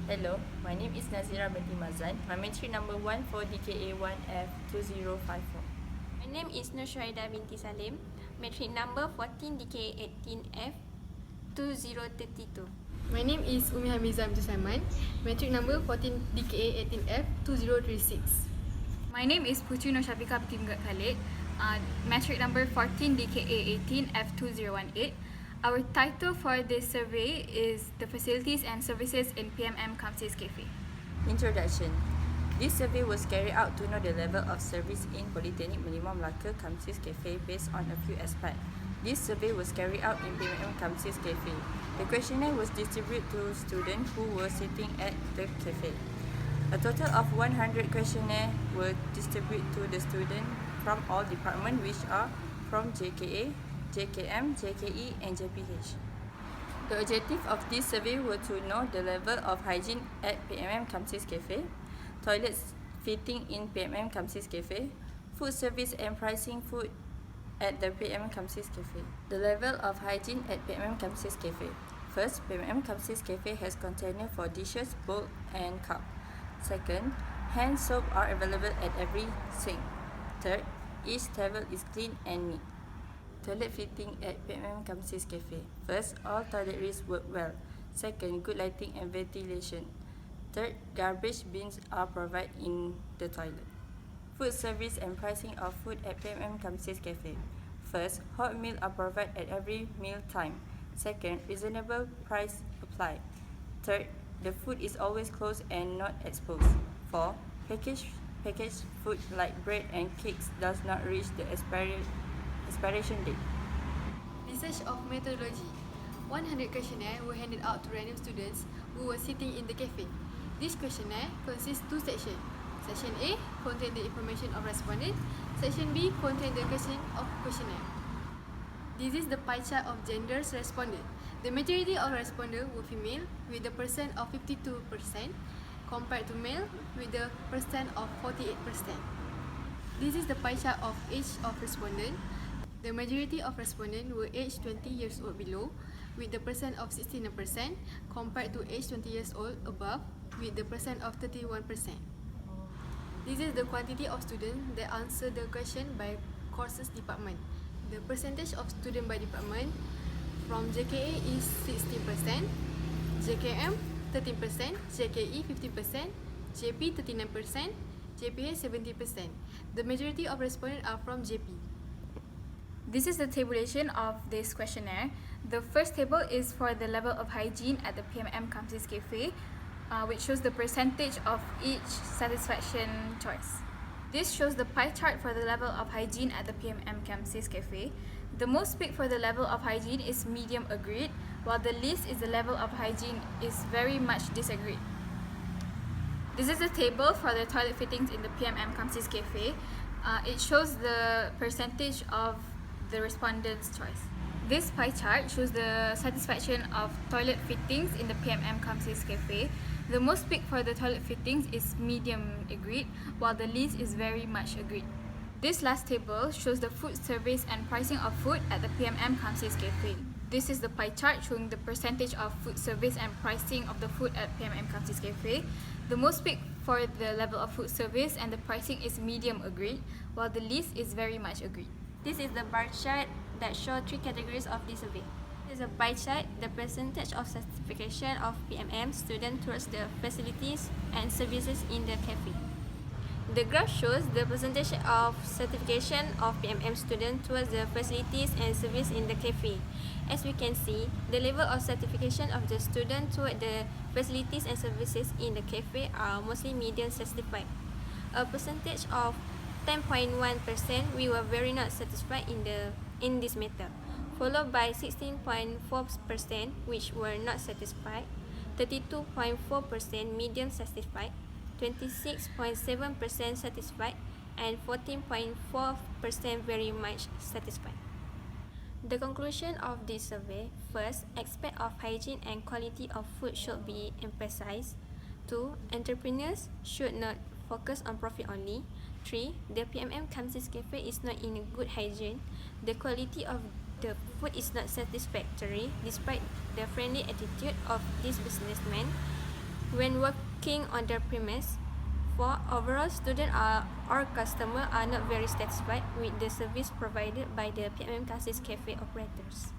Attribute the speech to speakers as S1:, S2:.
S1: Hello, my name is Nazira binti Mazan. My metric number 1 for DKA 1F2054.
S2: My name is Nusraida binti Salim, metric number 14 DKA 18F 2032.
S3: My name is Umi Hamizah binti Saiman, metric number 14 DKA 18F 2036.
S4: My name is Putri Nur Syafiqah binti Khalid, metric number 14 DKA 18 F2018. Our title for this survey is the facilities and services in PMM Kamsis Cafe.
S1: Introduction. This survey was carried out to know the level of service in Polytechnic Melima Melaka Kamsis Cafe based on a few aspects. This survey was carried out in PMM Kamsis Cafe. The questionnaire was distributed to students who were sitting at the cafe. A total of 100 questionnaires were distributed to the students from all departments, which are from JKA, JKM, JKE and JPH. The objective of this survey were to know the level of hygiene at PMM Kamsis Cafe, toilets fitting in PMM Kamsis Cafe, food service and pricing food at the PMM Kamsis Cafe. The level of hygiene at PMM Kamsis Cafe. First, PMM Kamsis Cafe has container for dishes, bowl and cup. Second, hand soap are available at every sink. Third, each table is clean and neat. Toilet fitting at PMM Kamsis Cafe. First, all toiletries work well. Second, good lighting and ventilation. Third, garbage bins are provided in the toilet. Food service and pricing of food at PMM Kamsis Cafe. First, hot meal are provided at every meal time. Second, reasonable price applied. Third, the food is always closed and not exposed. 4. Packaged food like bread and cakes does not reach the expiration date.
S3: Research of methodology. 100 questionnaires were handed out to random students who were sitting in the cafe. This questionnaire consists 2 sections. Section A contains the information of respondent. Section B contains the question of questionnaire. This is the pie chart of genders responded. The majority of respondents were female with the percent of 52% compared to male with the percent of 48%. This is the pie chart of age of respondent. The majority of respondents were aged 20 years old below with the percent of 69% compared to age 20 years old above with the percent of 31%. This is the quantity of students that answer the question by courses department. The percentage of students by department from JKA is 16%, JKM 13%, JKE 15%, JP 39%, JPH 70%. The majority of respondents are from JP.
S4: This is the tabulation of this questionnaire. The first table is for the level of hygiene at the PMM Kamsis Cafe, which shows the percentage of each satisfaction choice. This shows the pie chart for the level of hygiene at the PMM Kamsis Cafe. The most picked for the level of hygiene is medium agreed, while the least is the level of hygiene is very much disagreed. This is the table for the toilet fittings in the PMM Kamsis Cafe. It shows the percentage of the respondent's choice. This pie chart shows the satisfaction of toilet fittings in the PMM Kamsis Cafe. The most picked for the toilet fittings is medium agreed, while the least is very much agreed. This last table shows the food service and pricing of food at the PMM Kamsis Cafe. This is the pie chart showing the percentage of food service and pricing of the food at PMM Kamsis Cafe. The most picked for the level of food service and the pricing is medium agreed, while the least is very much agreed.
S2: This is the bar chart that shows 3 categories of this survey. This is a pie chart, the percentage of certification of PMM students towards the facilities and services in the cafe. The graph shows the percentage of certification of PMM students towards the facilities and service in the cafe. As we can see, the level of certification of the student toward the facilities and services in the cafe are mostly medium certified. A percentage of 10.1% we were very not satisfied in this matter, followed by 16.4% which were not satisfied, 32.4% medium satisfied, 26.7% satisfied, and 14.4% very much satisfied. The conclusion of this survey: first, aspect of hygiene and quality of food should be emphasized. 2. Entrepreneurs should not focus on profit only. 3. The PMM Kamsis Cafe is not in a good hygiene. The quality of the food is not satisfactory despite the friendly attitude of this businessman when working on the premise. 4. Overall, students or customers are not very satisfied with the service provided by the PMM Kamsis Cafe operators.